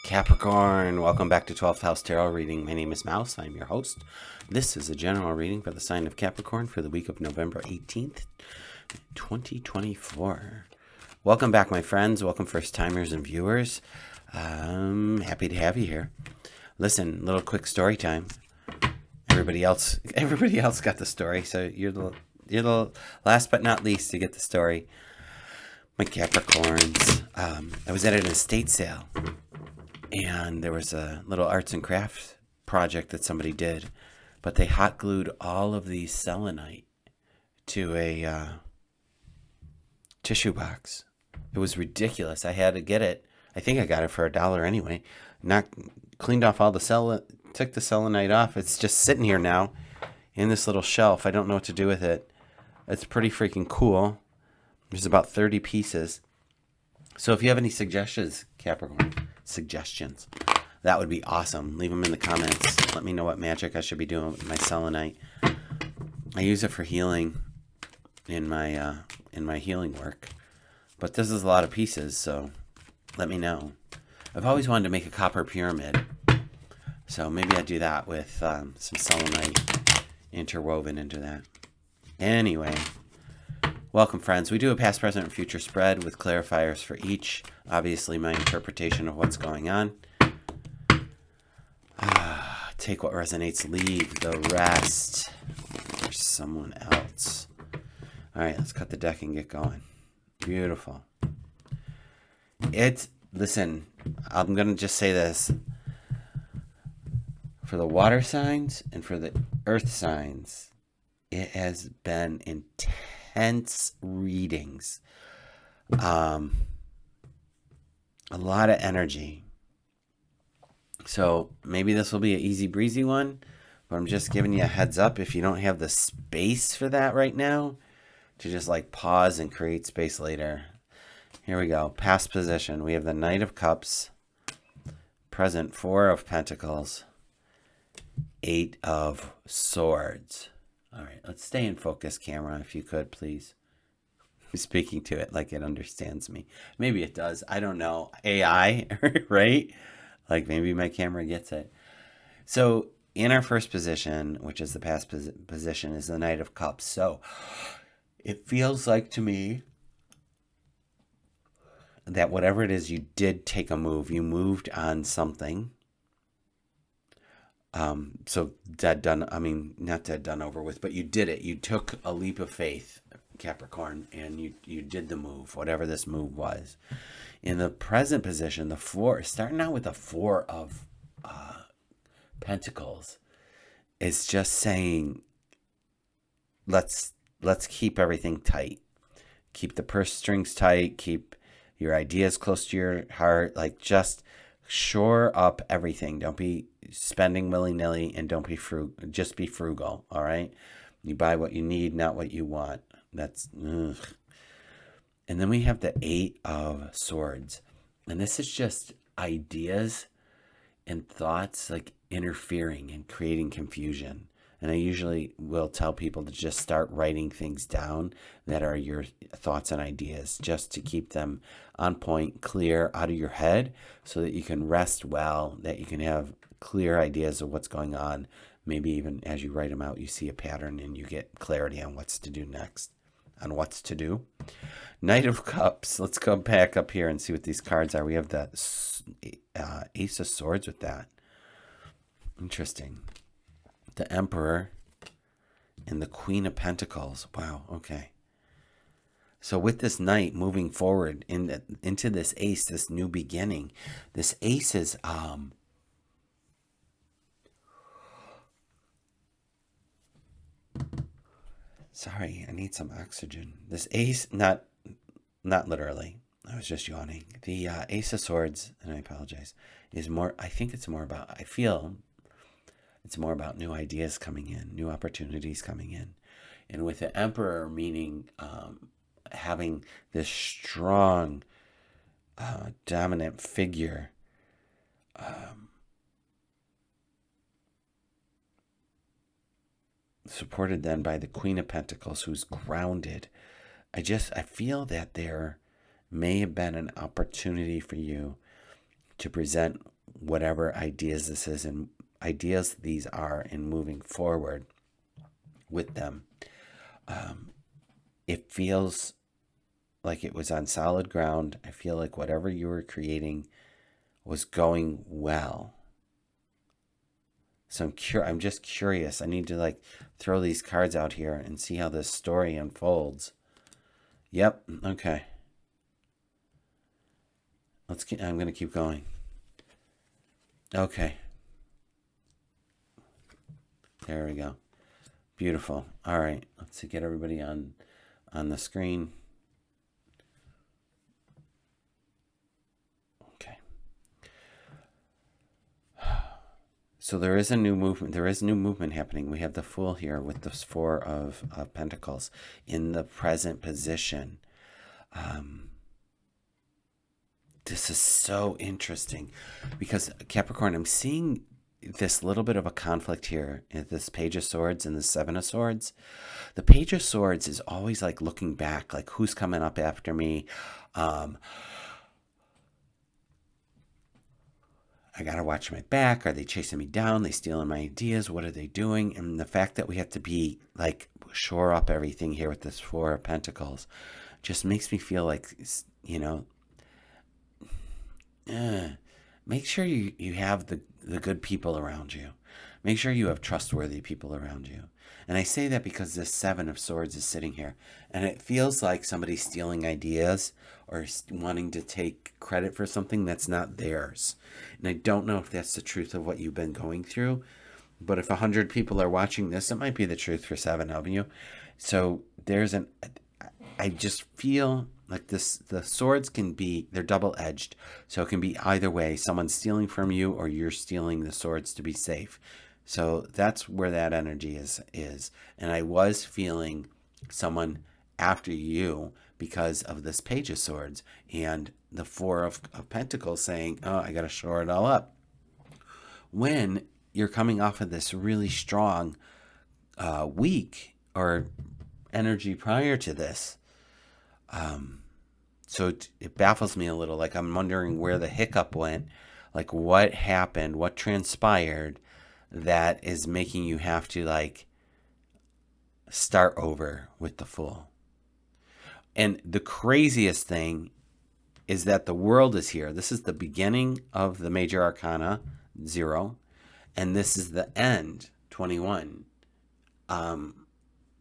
Capricorn, welcome back to 12th House Tarot Reading. My name is Mouse. I'm your host. This is a general reading for the sign of Capricorn for the week of November 18th, 2024. Welcome back, my friends. Welcome, first-timers and viewers. Happy to have you here. Listen, little quick story time. Everybody else got the story, so you're the last but not least to get the story. My Capricorns. I was at an estate sale. And there was a little arts and crafts project that somebody did, but they hot glued all of the selenite to a tissue box. It was ridiculous. I had to get it. I think I got it for $1 anyway. Cleaned off all the took the selenite off. It's just sitting here now in this little shelf. I don't know what to do with it. It's pretty freaking cool. There's about 30 pieces. So if you have any suggestions, Capricorn, that would be awesome. Leave them in the comments. Let me know what magic I should be doing with my selenite. I use it for healing in my healing work, but this is a lot of pieces, so let me know. I've always wanted to make a copper pyramid, so maybe I'd do that with some selenite interwoven into that. Anyway, welcome, friends. We do a past, present, and future spread with clarifiers for each. Obviously, my interpretation of what's going on. Take what resonates, leave the rest for someone else. All right, let's cut the deck and get going. Beautiful. Listen, I'm going to just say this. For the water signs and for the earth signs, it has been intense readings. A lot of energy. So maybe this will be an easy breezy one, but I'm just giving you a heads up if you don't have the space for that right now, to just like pause and create space later. Here we go. Past position. We have the Knight of Cups. Present, 4 of Pentacles. 8 of Swords. All right, let's stay in focus, camera, if you could, please. I'm speaking to it like it understands me. Maybe it does. I don't know. AI, right? Like maybe my camera gets it. So in our first position, which is the past position, is the Knight of Cups. So it feels like to me that whatever it is, you did take a move. You moved on something. So dead, done. I mean, not dead, done, over with, but you did it. You took a leap of faith, Capricorn, and you did the move, whatever this move was. In the present position, the 4, starting out with the 4 of Pentacles, is just saying, let's keep everything tight. Keep the purse strings tight. Keep your ideas close to your heart. Like, just shore up everything. Don't be spending willy-nilly, and don't be just be frugal, all right? You buy what you need, not what you want. That's ugh. And then we have the 8 of Swords. And this is just ideas and thoughts like interfering and creating confusion. And I usually will tell people to just start writing things down that are your thoughts and ideas, just to keep them on point, clear, out of your head, so that you can rest well, that you can have clear ideas of what's going on. Maybe even as you write them out, you see a pattern and you get clarity on what's to do next. Knight of Cups. Let's go back up here and see what these cards are. We have the Ace of Swords with that. Interesting. The Emperor and the Queen of Pentacles. Wow, okay. So with this Knight moving forward into this Ace, this new beginning, this Ace is sorry, I need some oxygen. This Ace, not literally. I was just yawning. The Ace of Swords, and I apologize, is more, I think it's more about, I feel it's more about new ideas coming in, new opportunities coming in. And with the Emperor, meaning having this strong, dominant figure, supported then by the Queen of Pentacles, who's grounded. I feel that there may have been an opportunity for you to present whatever ideas this is and ideas these are in moving forward with them. It feels like it was on solid ground. I feel like whatever you were creating was going well. So I'm just curious. I need to like throw these cards out here and see how this story unfolds. Yep. Okay. I'm going to keep going. Okay. There we go. Beautiful. All right. Let's get everybody on the screen. Okay. So there is a new movement. There is new movement happening. We have the Fool here with the Four of Pentacles in the present position. This is so interesting because Capricorn, I'm seeing this little bit of a conflict here in this Page of Swords and the Seven of Swords. The Page of Swords is always like looking back, like who's coming up after me. I got to watch my back. Are they chasing me down? They stealing my ideas? What are they doing? And the fact that we have to be like shore up everything here with this Four of Pentacles just makes me feel like, you know, make sure you have the good people around you. Make sure you have trustworthy people around you. And I say that because this Seven of Swords is sitting here. And it feels like somebody's stealing ideas or wanting to take credit for something that's not theirs. And I don't know if that's the truth of what you've been going through. But if 100 people are watching this, it might be the truth for 7 of you. So I just feel like the swords can be, they're double-edged. So it can be either way. Someone's stealing from you or you're stealing the swords to be safe. So that's where that energy is. And I was feeling someone after you because of this Page of Swords and the Four of Pentacles saying, oh, I got to shore it all up. When you're coming off of this really strong week or energy prior to this, so it baffles me a little. Like I'm wondering where the hiccup went, like what happened, what transpired that is making you have to like start over with the Fool. And the craziest thing is that the World is here. This is the beginning of the Major Arcana, 0, and this is the end, 21, of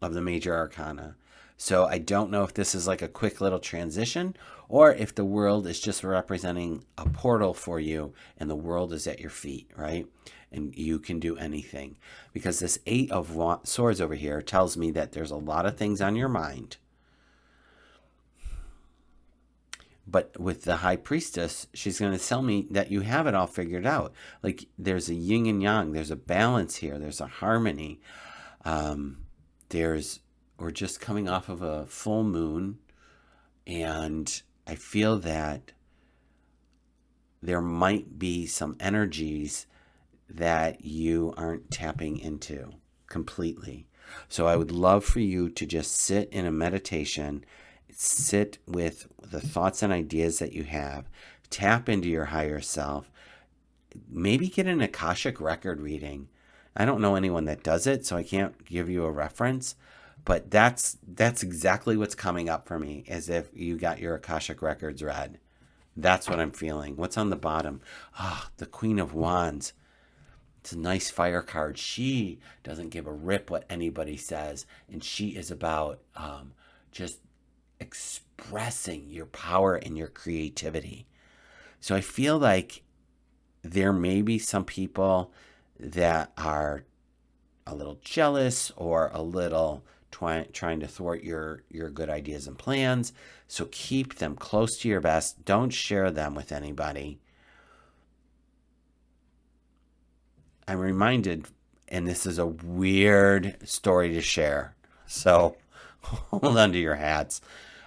the Major Arcana. So I don't know if this is like a quick little transition or if the World is just representing a portal for you and the world is at your feet, right? And you can do anything. Because this 8 of Swords over here tells me that there's a lot of things on your mind. But with the High Priestess, she's going to tell me that you have it all figured out. Like there's a yin and yang. There's a balance here. There's a harmony. We're just coming off of a full moon. And I feel that there might be some energies that you aren't tapping into completely. So I would love for you to just sit in a meditation, sit with the thoughts and ideas that you have, tap into your higher self, maybe get an Akashic record reading. I don't know anyone that does it, so I can't give you a reference, but that's exactly what's coming up for me, as if you got your Akashic records read. That's what I'm feeling. What's on the bottom? The Queen of Wands. It's a nice fire card. She doesn't give a rip what anybody says, and she is about just expressing your power and your creativity. So I feel like there may be some people that are a little jealous or a little trying to thwart your good ideas and plans. So keep them close to your vest. Don't share them with anybody. I'm reminded, and this is a weird story to share, so hold on to your hats.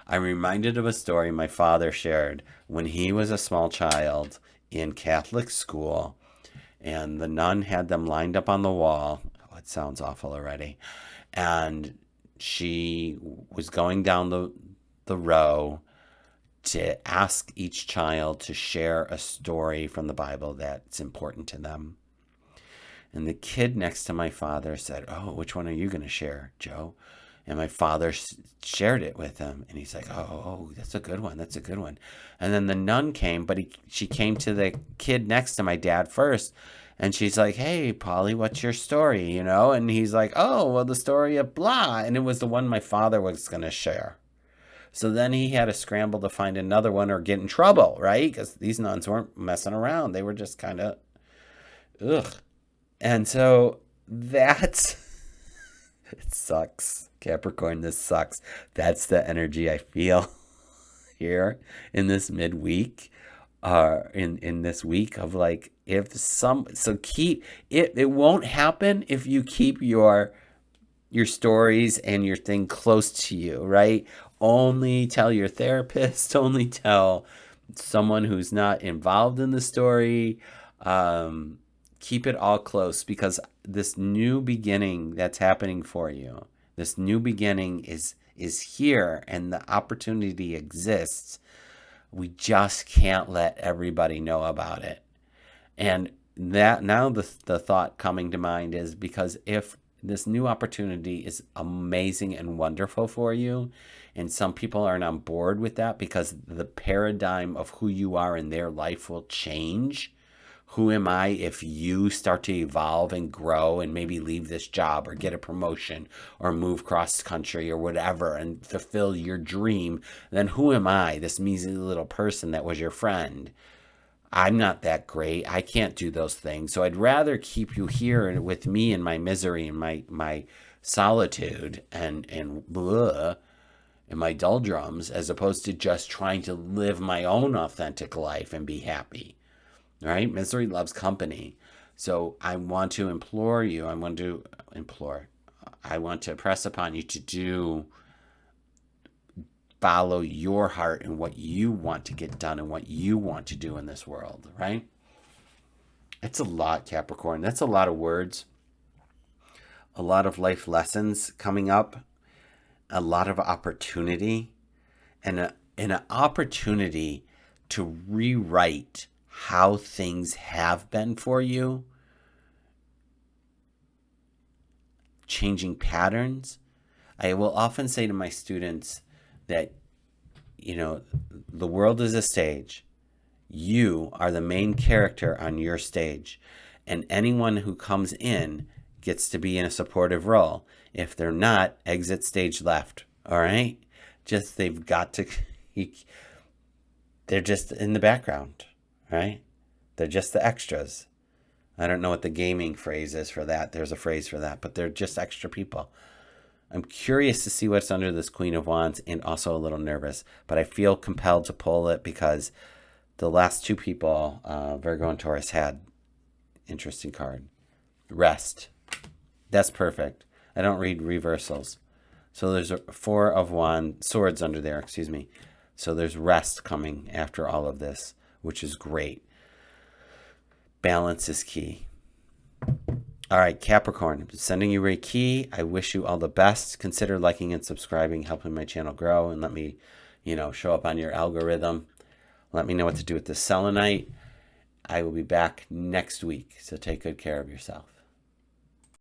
I'm reminded of a story my father shared when he was a small child in Catholic school, and the nun had them lined up on the wall. Oh, it sounds awful already. And she was going down the row to ask each child to share a story from the Bible that's important to them. And the kid next to my father said, "Oh, which one are you going to share, Joe?" And my father shared it with him. And he's like, "Oh, that's a good one. That's a good one." And then the nun came, but she came to the kid next to my dad first. And she's like, "Hey, Polly, what's your story?" And he's like, "Oh, well, the story of blah." And it was the one my father was going to share. So then he had to scramble to find another one or get in trouble, right? Because these nuns weren't messing around. They were just kind of, ugh. And so that's, it sucks. Capricorn, this sucks. That's the energy I feel here in this midweek, in this week of like, keep it. It won't happen if you keep your stories and your thing close to you, right? Only tell your therapist, only tell someone who's not involved in the story. Keep it all close, because this new beginning that's happening for you, this new beginning is here, and the opportunity exists. We just can't let everybody know about it. And that now the thought coming to mind is, because if this new opportunity is amazing and wonderful for you, and some people aren't on board with that because the paradigm of who you are in their life will change. Who am I if you start to evolve and grow and maybe leave this job or get a promotion or move cross country or whatever and fulfill your dream? Then who am I, this measly little person that was your friend? I'm not that great. I can't do those things. So I'd rather keep you here with me in my misery and my solitude and blah, and my doldrums, as opposed to just trying to live my own authentic life and be happy. Right? Misery loves company. So I want to implore you. I want to press upon you to follow your heart and what you want to get done and what you want to do in this world, right? It's a lot, Capricorn. That's a lot of words. A lot of life lessons coming up. A lot of opportunity. And an opportunity to rewrite how things have been for you, changing patterns. I will often say to my students that, the world is a stage. You are the main character on your stage, and anyone who comes in gets to be in a supportive role. If they're not, exit stage left. All right? They've got to, they're just in the background. Right? They're just the extras. I don't know what the gaming phrase is for that. There's a phrase for that, but they're just extra people. I'm curious to see what's under this Queen of Wands, and also a little nervous, but I feel compelled to pull it because the last two people, Virgo and Taurus, had interesting card. Rest. That's perfect. I don't read reversals. So there's a Four of Swords under there, excuse me. So there's rest coming after all of this, which is great. Balance is key. All right, Capricorn, I'm sending you Reiki. I wish you all the best. Consider liking and subscribing, helping my channel grow, and let me, show up on your algorithm. Let me know what to do with the selenite. I will be back next week, so take good care of yourself.